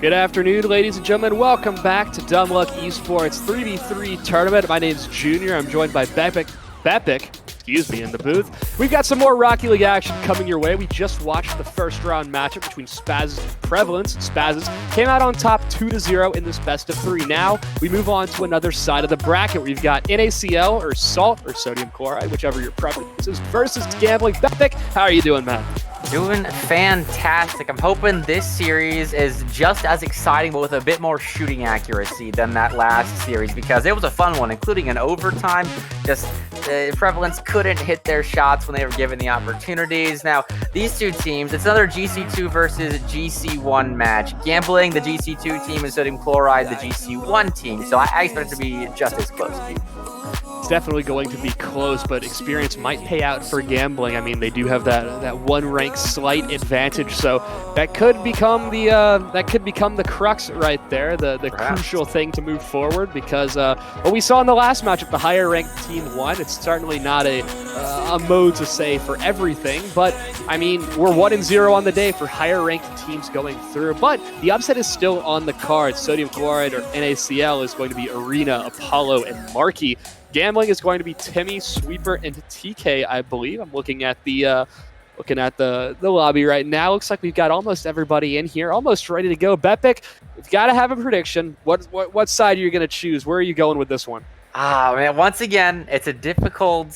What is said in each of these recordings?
Good afternoon, ladies and gentlemen. Welcome back to Dumb Luck Esports 3v3 tournament. My name's Junior. I'm joined by Bepic, in the booth. We've got some more Rocky League action coming your way. We just watched the first round matchup between Spazzes and Prevalence. Spazzes came out on top 2-0 in this best of 3. Now we move on to another side of the bracket. We've got NaCl or salt or sodium chloride, whichever your preference is, versus gambling. Bepic, how are you doing, man? Doing fantastic. I'm hoping this series is just as exciting, but with a bit more shooting accuracy than that last series, because it was a fun one, including an overtime. Just Prevalence couldn't hit their shots when they were given the opportunities. Now, these two teams, it's another GC2 versus GC1 match. Gambling, the GC2 team, and sodium chloride, the GC1 team. So I expect it to be just as close. It's definitely going to be close, but experience might pay out for gambling. I mean, they do have that one rank slight advantage, so that could become the crux right there, the crucial thing to move forward. Because what we saw in the last matchup, the higher ranked team won. It's certainly not a mode to say for everything, but I mean, we're 1-0 on the day for higher ranked teams going through. But the upset is still on the cards. Sodium chloride or NaCl is going to be Arena, Apollo, and Marky. Gambling is going to be Timmy, Sweeper, and TK, I believe. I'm looking at the lobby right now. Looks like we've got almost everybody in here, almost ready to go. Bepic, we've got to have a prediction. What side are you going to choose? Where are you going with this one? Man, once again, it's a difficult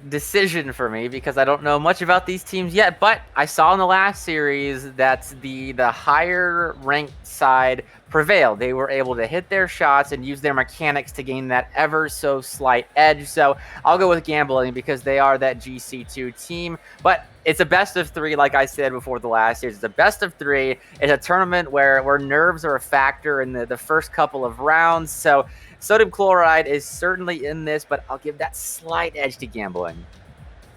decision for me because I don't know much about these teams yet, but I saw in the last series that the higher ranked side prevailed. They were able to hit their shots and use their mechanics to gain that ever so slight edge. So I'll go with gambling because they are that GC2 team, but it's a best of 3, like I said before the last series. It's a best of 3. It's a tournament where nerves are a factor in the first couple of rounds. So sodium chloride is certainly in this, but I'll give that slight edge to gambling.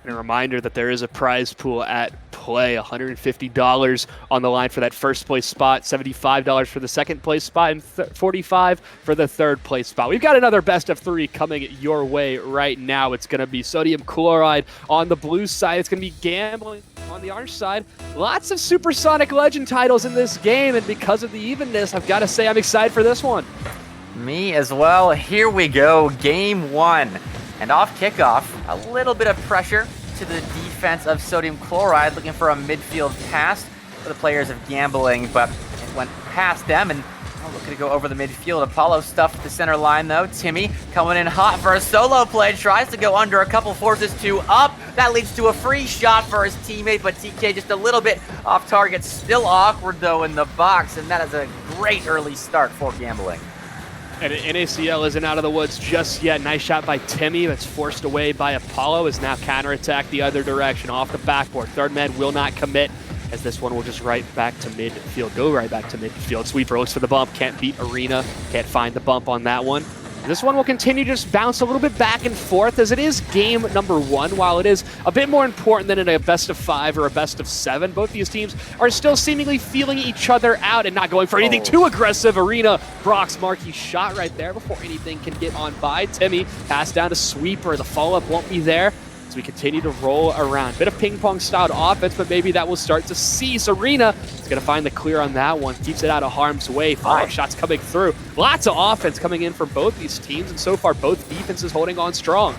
And a reminder that there is a prize pool at play, $150 on the line for that first place spot, $75 for the second place spot, and $45 for the third place spot. We've got another best of 3 coming your way right now. It's going to be sodium chloride on the blue side. It's going to be gambling on the orange side. Lots of Supersonic Legend titles in this game, and because of the evenness, I've got to say I'm excited for this one. Me as well. Here we go. Game 1. And off kickoff, a little bit of pressure to the defense of sodium chloride, looking for a midfield pass for the players of gambling, but it went past them and looking to go over the midfield. Apollo stuffed the center line though. Timmy coming in hot for a solo play, tries to go under a couple, forces 2 up. That leads to a free shot for his teammate, but TK just a little bit off target. Still awkward though in the box, and that is a great early start for gambling. And NaCl isn't out of the woods just yet. Nice shot by Timmy that's forced away by Apollo. Is now counterattack the other direction off the backboard. Third man will not commit, as this one will just go right back to midfield. Sweeper looks for the bump, can't beat Arena, can't find the bump on that one. This one will continue to just bounce a little bit back and forth, as it is game number 1. While it is a bit more important than in a best of 5 or a best of 7, both these teams are still seemingly feeling each other out and not going for anything too aggressive. Arena, Brock's Marky shot right there before anything can get on by. Timmy, pass down to Sweeper. The follow-up won't be there as we continue to roll around. Bit of ping-pong styled offense, but maybe that will start to cease. Arena is going to find the clear on that one. Keeps it out of harm's way. 5 shots coming through. Lots of offense coming in from both these teams, and so far both defenses holding on strong.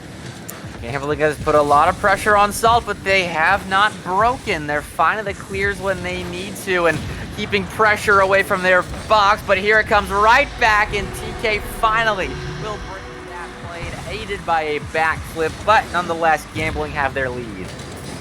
Gambling has put a lot of pressure on Salt, but they have not broken. They're finding the clears when they need to and keeping pressure away from their box, but here it comes right back, and TK finally will break that blade, aided by a backflip, but nonetheless, Gambling have their lead.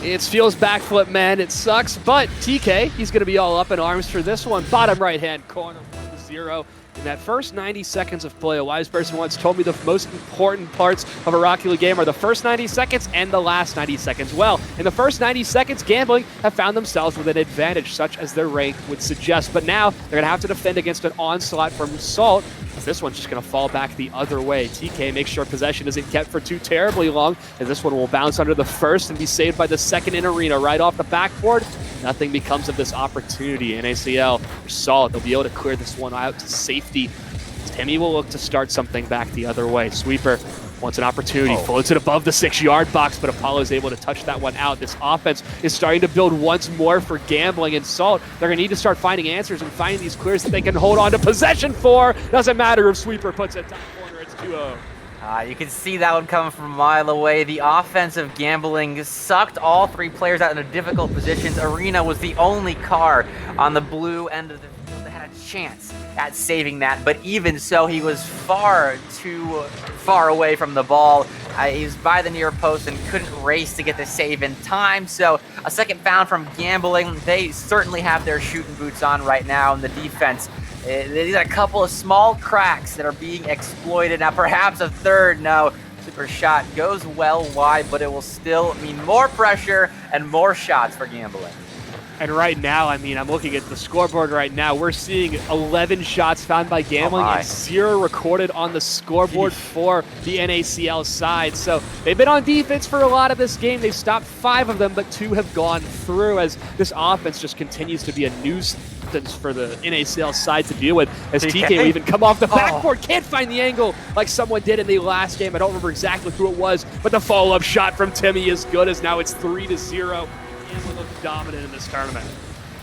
It's Fuel's backflip, man. It sucks, but TK, he's going to be all up in arms for this one. Bottom right-hand corner, 1-0. In that first 90 seconds of play, a wise person once told me the most important parts of a Rocky League game are the first 90 seconds and the last 90 seconds. Well, in the first 90 seconds, Gambling have found themselves with an advantage, such as their rank would suggest. But now they're going to have to defend against an onslaught from Salt. This one's just going to fall back the other way. TK makes sure possession isn't kept for too terribly long, and this one will bounce under the first and be saved by the second in Arena right off the backboard. Nothing becomes of this opportunity. NaCl are solid. They'll be able to clear this one out to safety. Timmy will look to start something back the other way. Sweeper Wants an opportunity, floats it above the 6-yard box, but Apollo is able to touch that one out. This offense is starting to build once more for Gambling, and Salt, they're going to need to start finding answers and finding these clears that they can hold on to possession for. Doesn't matter if Sweeper puts it top corner, it's 2-0. You can see that one coming from a mile away. The offensive Gambling sucked all 3 players out into difficult positions. Arena was the only car on the blue end of the field that had a chance at saving that, but even so, he was far too far away from the ball. He was by the near post and couldn't race to get the save in time, so a second foul from Gambling. They certainly have their shooting boots on right now, and the defense, they got a couple of small cracks that are being exploited. Now perhaps a third, no. Super shot goes well wide, but it will still mean more pressure and more shots for Gambling. And right now, I mean, I'm looking at the scoreboard right now. We're seeing 11 shots found by Gambling and 0 recorded on the scoreboard for the NaCl side. So they've been on defense for a lot of this game. They've stopped 5 of them, but 2 have gone through as this offense just continues to be a nuisance for the NaCl side to deal with. As TK will even come off the backboard, can't find the angle like someone did in the last game. I don't remember exactly who it was, but the follow-up shot from Timmy is good, as now it's 3-0. Gambling look dominant in this tournament.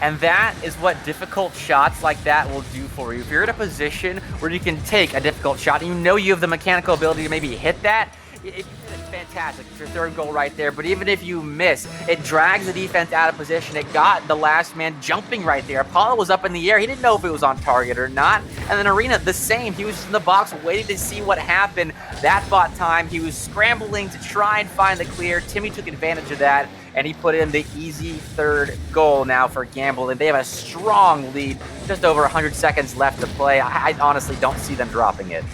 And that is what difficult shots like that will do for you. If you're in a position where you can take a difficult shot and you know you have the mechanical ability to maybe hit that, if you hit it, fantastic. It's your 3rd goal right there. But even if you miss, it drags the defense out of position. It got the last man jumping right there. Apollo was up in the air. He didn't know if it was on target or not. And then Arena, the same. He was just in the box waiting to see what happened. That bought time. He was scrambling to try and find the clear. Timmy took advantage of that, and he put in the easy 3rd goal now for Gambling. They have a strong lead, just over 100 seconds left to play. I honestly don't see them dropping it.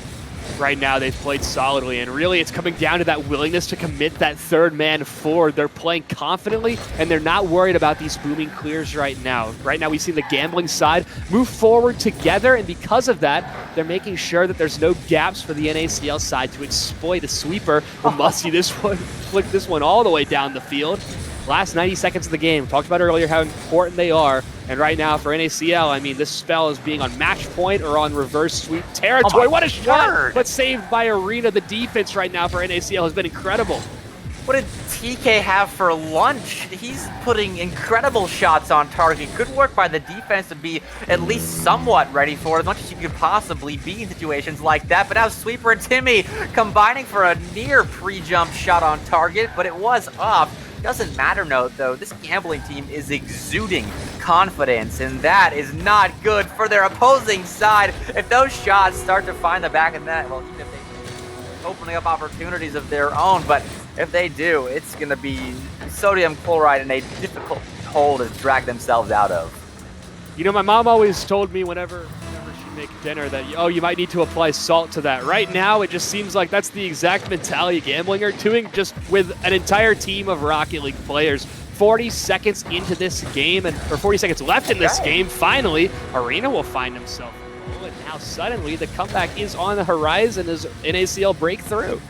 Right now, they've played solidly, and really it's coming down to that willingness to commit that 3rd man forward. They're playing confidently, and they're not worried about these booming clears right now. Right now, we've seen the Gambling side move forward together, and because of that, they're making sure that there's no gaps for the NaCl side to exploit a Sweeper who must see this one, flick this one all the way down the field. Last 90 seconds of the game. Talked about earlier how important they are. And right now for NaCl, I mean, this spell is being on match point or on reverse sweep territory. What a shot! But saved by Arena. The defense right now for NaCl has been incredible. What did TK have for lunch? He's putting incredible shots on target. Good work by the defense to be at least somewhat ready for it, as much as you could possibly be in situations like that. But now Sweeper and Timmy combining for a near pre-jump shot on target, but it was off. Doesn't matter, though. This Gambling team is exuding confidence, and that is not good for their opposing side. If those shots start to find the back of that, well, even if they opening up opportunities of their own, but if they do, it's going to be sodium chloride in a difficult hole to drag themselves out of. You know, my mom always told me whenever she'd make dinner that, oh, you might need to apply salt to that. Right now, it just seems like that's the exact mentality Gambling are doing, just with an entire team of Rocket League players. 40 seconds into this game, or 40 seconds left in this game, finally, Arena will find himself. And now suddenly the comeback is on the horizon as NaCl breakthrough.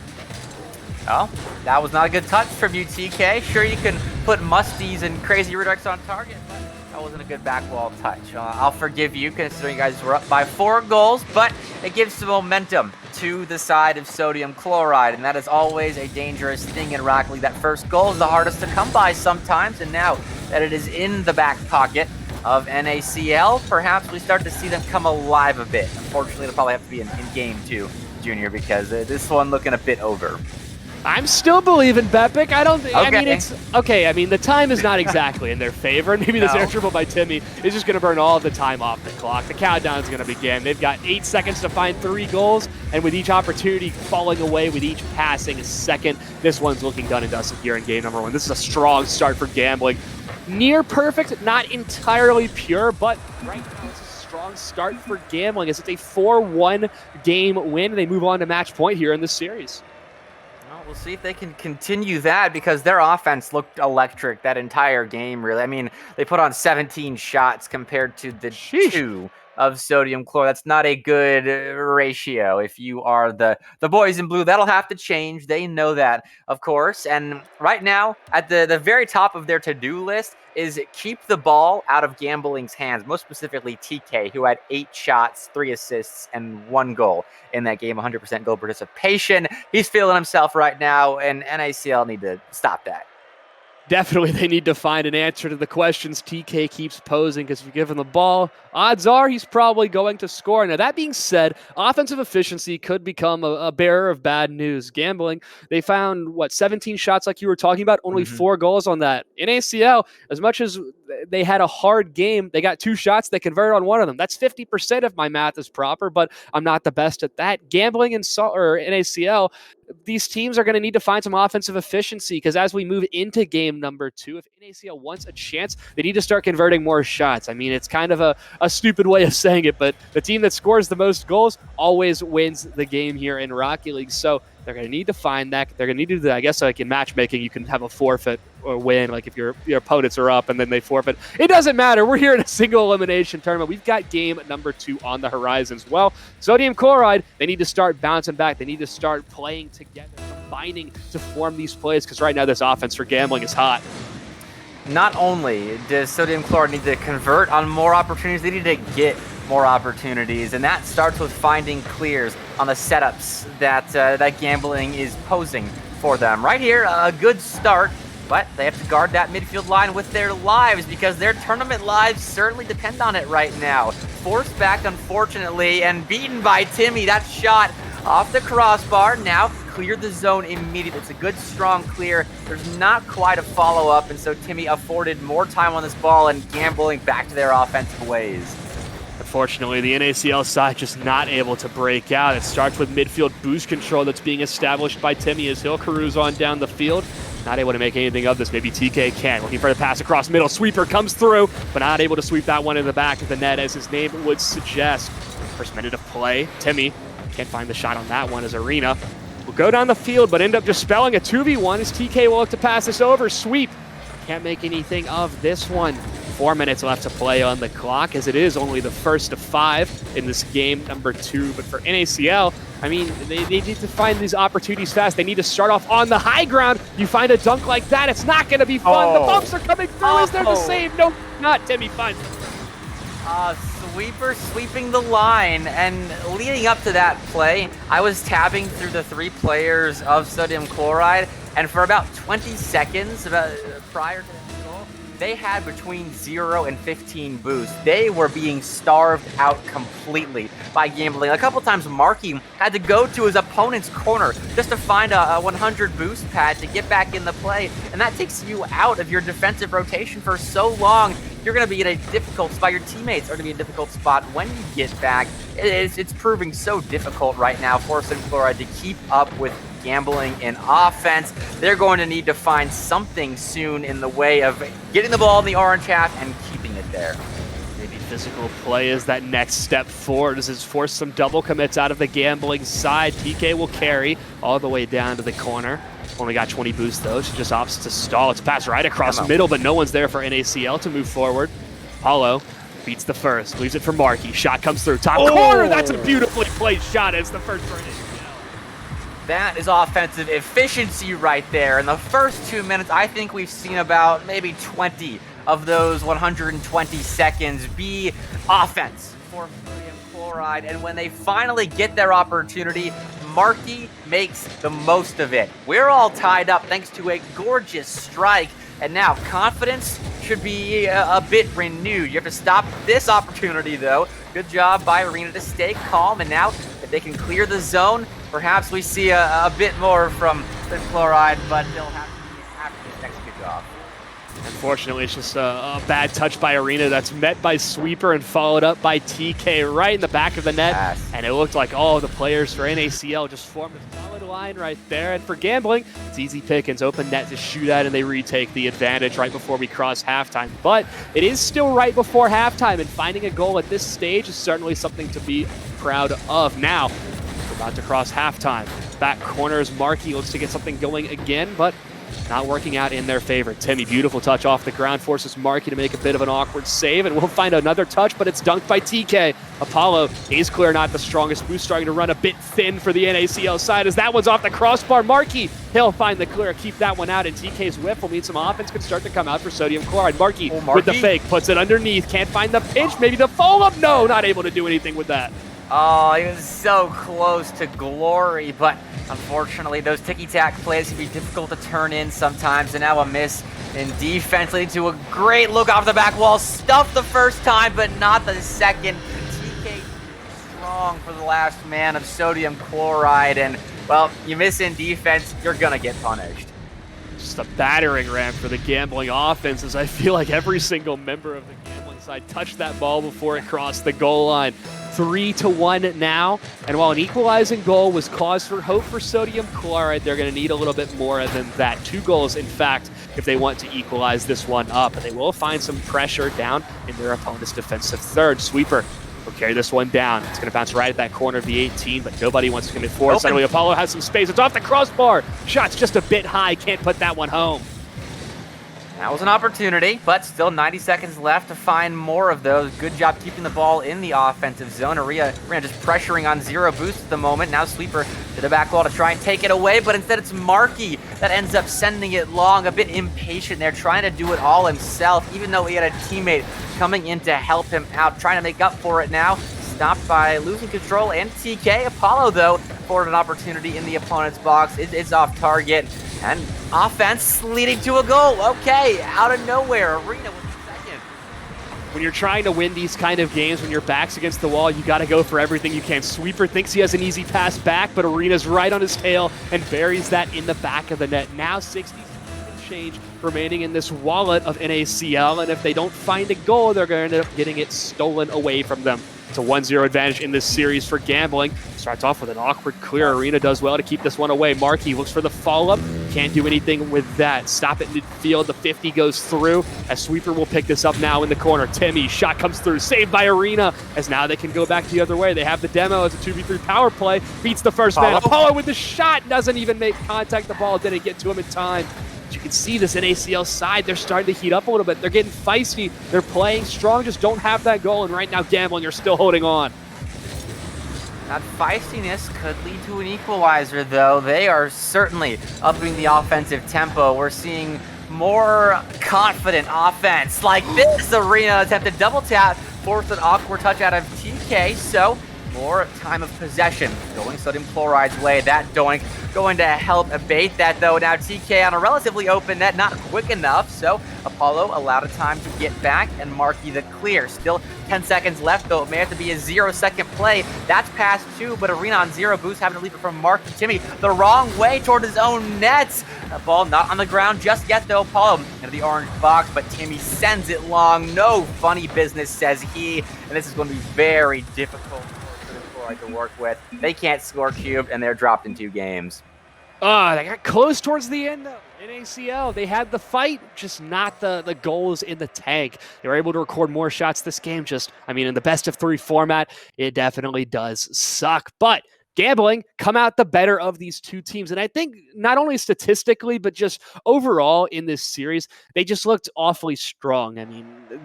Oh, that was not a good touch from you, TK. Sure, you can put musties and crazy redirects on target, but that wasn't a good back wall touch. I'll forgive you, considering you guys were up by 4 goals, but it gives some momentum to the side of sodium chloride, and that is always a dangerous thing in Rocket League. That first goal is the hardest to come by sometimes, and now that it is in the back pocket of NaCl, perhaps we start to see them come alive a bit. Unfortunately, it'll probably have to be in game 2, Junior, because this one looking a bit over. I'm still believing Bepic. I don't think, I mean, it's, okay, I mean, the time is not exactly in their favor. Maybe this air triple by Timmy is just going to burn all of the time off the clock. The countdown is going to begin. They've got 8 seconds to find 3 goals, and with each opportunity falling away, with each passing a second, this one's looking done and dusted here in game number 1. This is a strong start for Gambling. Near perfect, not entirely pure, but right now it's a strong start for Gambling as it's a 4-1 game win. They move on to match point here in this series. We'll see if they can continue that, because their offense looked electric that entire game, really. I mean, they put on 17 shots compared to the 2 of sodium chloride. That's not a good ratio. If you are the boys in blue, that'll have to change. They know that, of course. And right now, at the very top of their to-do list is keep the ball out of Gambling's hands, most specifically TK, who had 8 shots, 3 assists, and 1 goal in that game, 100% goal participation. He's feeling himself right now, and NaCl need to stop that. Definitely, they need to find an answer to the questions TK keeps posing, because if you give him the ball, odds are he's probably going to score. Now, that being said, offensive efficiency could become a bearer of bad news. Gambling, they found, 17 shots like you were talking about, only 4 goals on that. NaCl, as much as they had a hard game, they got 2 shots, they converted on 1 of them. That's 50% if my math is proper, but I'm not the best at that. Gambling and NaCl, these teams are going to need to find some offensive efficiency, because as we move into game number 2, if NaCl wants a chance, they need to start converting more shots. I mean, it's kind of a stupid way of saying it, but the team that scores the most goals always wins the game here in Rocket League. So they're going to need to find that. They're going to need to do that. I guess like in matchmaking, you can have a forfeit or win, like if your opponents are up and then they forfeit. It doesn't matter. We're here in a single elimination tournament. We've got game number 2 on the horizon as well. Sodium chloride, they need to start bouncing back. They need to start playing together, combining to form these plays, because right now this offense for Gambling is hot. Not only does sodium chloride need to convert on more opportunities, they need to get more opportunities, and that starts with finding clears on the setups that Gambling is posing for them. Right here, a good start, but they have to guard that midfield line with their lives, because their tournament lives certainly depend on it right now. Forced back, unfortunately, and beaten by Timmy. That shot off the crossbar. Now cleared the zone immediately. It's a good, strong clear. There's not quite a follow-up, and so Timmy afforded more time on this ball, and Gambling back to their offensive ways. Unfortunately, the NaCl side just not able to break out. It starts with midfield boost control that's being established by Timmy as he'll cruise on down the field. Not able to make anything of this. Maybe TK can. Looking for the pass across middle. Sweeper comes through, but not able to sweep that one in the back of the net, as his name would suggest. First minute of play. Timmy can't find the shot on that one, as Arena will go down the field, but end up just spelling a 2v1 as TK will look to pass this over. Sweep. Can't make anything of this one. 4 minutes left to play on the clock, as it is only the first of 5 in this game number 2. But for NaCl, I mean, they need to find these opportunities fast. They need to start off on the high ground. You find a dunk like that, it's not going to be fun. The bumps are coming through. Is there the save? No, not. Timmy finds it. Sweeper sweeping the line, and leading up to that play, I was tabbing through the 3 players of sodium chloride, and for about 20 seconds prior to that goal, they had between 0 and 15 boosts. They were being starved out completely by Gambling. A couple times Marky had to go to his opponent's corner just to find a 100 boost pad to get back in the play, and that takes you out of your defensive rotation for so long. You're going to be in a difficult spot. Your teammates are going to be in a difficult spot when you get back. It's proving so difficult right now for sodium chloride to keep up with Gambling in offense. They're going to need to find something soon in the way of getting the ball in the orange half and keeping it there. Maybe physical play is that next step forward, as it's forced some double commits out of the Gambling side. TK will carry all the way down to the corner. Only got 20 boosts though. She just opts to stall. It's a pass right across middle, but no one's there for NaCl to move forward. Paulo beats the first, leaves it for Marky. Shot comes through top corner. That's a beautifully played shot. It's the first for NaCl. That is offensive efficiency right there. In the first 2 minutes, I think we've seen about maybe 20 of those 120 seconds be offense for sodium chloride. And when they finally get their opportunity, Marky makes the most of it. We're all tied up thanks to a gorgeous strike. And now confidence should be a bit renewed. You have to stop this opportunity, though. Good job by Arena to stay calm. And now, if they can clear the zone, perhaps we see a bit more from the chloride, but they'll have to next kickoff. Unfortunately, it's just a bad touch by Arena that's met by Sweeper and followed up by TK right in the back of the net. Yes. And it looked like all the players for NaCl just formed a solid line right there. And for Gambling, it's easy pickings, open net to shoot at, and they retake the advantage right before we cross halftime. But it is still right before halftime, and finding a goal at this stage is certainly something to be proud of. Now, we're about to cross halftime. Back corners, Marky looks to get something going again, but not working out in their favor. Timmy, beautiful touch off the ground, forces Marky to make a bit of an awkward save, and we'll find another touch, but it's dunked by TK. Apollo, he's clear, not the strongest boost, starting to run a bit thin for the NaCl side as that one's off the crossbar. Marky, he'll find the clear, keep that one out, and TK's whiff will mean some offense could start to come out for Sodium Chloride. Marky with the fake, puts it underneath, can't find the pinch, maybe the follow-up, no, not able to do anything with that. Oh, he was so close to glory, but unfortunately those ticky-tack plays can be difficult to turn in sometimes, and now a miss in defense leading to a great look off the back wall. Stuffed the first time, but not the second. TK strong for the last man of Sodium Chloride, and, well, you miss in defense, you're gonna get punished. Just a battering ram for the gambling offense, as I feel like every single member of the gambling side touched that ball before it crossed the goal line. 3-1 now, and while an equalizing goal was cause for hope for Sodium Chloride, they're going to need a little bit more than that. 2 goals, in fact, if they want to equalize this one up. But they will find some pressure down in their opponent's defensive third. Sweeper will carry this one down. It's going to bounce right at that corner of the 18, but nobody wants to commit forward. Suddenly Apollo has some space. It's off the crossbar. Shot's just a bit high. Can't put that one home. That was an opportunity, but still 90 seconds left to find more of those. Good job keeping the ball in the offensive zone. Arena just pressuring on 0 boost at the moment. Now Sweeper to the back wall to try and take it away, but instead it's Marky that ends up sending it long. A bit impatient there, trying to do it all himself, even though he had a teammate coming in to help him out, trying to make up for it now. Stopped by losing control and TK. Apollo, though, afforded an opportunity in the opponent's box. It's off target. And offense leading to a goal. Okay, out of nowhere, Arena with the second. When you're trying to win these kind of games, when your back's against the wall, you got to go for everything you can. Sweeper thinks he has an easy pass back, but Arena's right on his tail and buries that in the back of the net. Now 60 seconds change remaining in this wallet of NaCl, and if they don't find a goal, they're going to end up getting it stolen away from them. It's a 1-0 advantage in this series for gambling. Starts off with an awkward clear. Arena does well to keep this one away. Marky looks for the follow-up. Can't do anything with that. Stop at midfield. The 50 goes through as Sweeper will pick this up now in the corner. Timmy, shot comes through. Saved by Arena as now they can go back the other way. They have the demo as a 2v3 power play. Beats the first man. Apollo with the shot. Doesn't even make contact. The ball didn't get to him in time. But you can see this NaCl side, they're starting to heat up a little bit. They're getting feisty. They're playing strong, just don't have that goal. And right now, gambling are still holding on. That feistiness could lead to an equalizer, though. They are certainly upping the offensive tempo. We're seeing more confident offense. Like this, Arena attempted double tap, forced an awkward touch out of TK, so more time of possession going Sodium Chloride's way. That doink going to help abate that, though. Now TK on a relatively open net, not quick enough, so Apollo allowed a time to get back and Marky the clear. Still 10 seconds left, though. It may have to be a 0-second play. That's past 2, but Arena on 0 boost, having to leave it from Marky. Timmy the wrong way toward his own nets. The ball not on the ground just yet, though. Apollo into the orange box, but Timmy sends it long. No funny business, says he, and this is going to be very difficult to work with. They can't score cubed, and they're dropped in 2 games. They got close towards the end, though. NaCl, they had the fight, just not the goals in the tank. They were able to record more shots this game. In the best of 3 format, it definitely does suck. But gambling come out the better of these 2 teams. And I think not only statistically, but just overall in this series, they just looked awfully strong.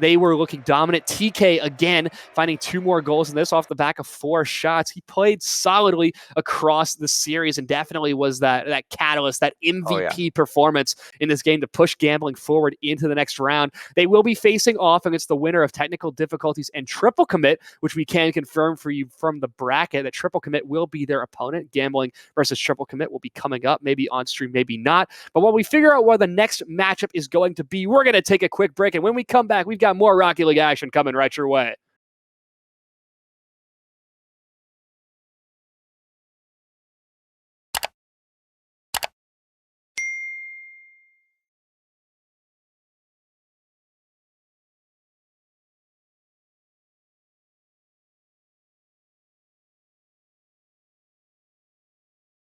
They were looking dominant. TK, again, finding 2 more goals in this off the back of 4 shots. He played solidly across the series and definitely was that catalyst, that MVP performance in this game to push gambling forward into the next round. They will be facing off against the winner of technical difficulties and triple commit, which we can confirm for you from the bracket that triple commit will be their opponent. Gambling versus triple commit will be coming up, maybe on stream, maybe not. But while we figure out where the next matchup is going to be, we're going to take a quick break. And when we come back, we've got more Rocket League action coming right your way.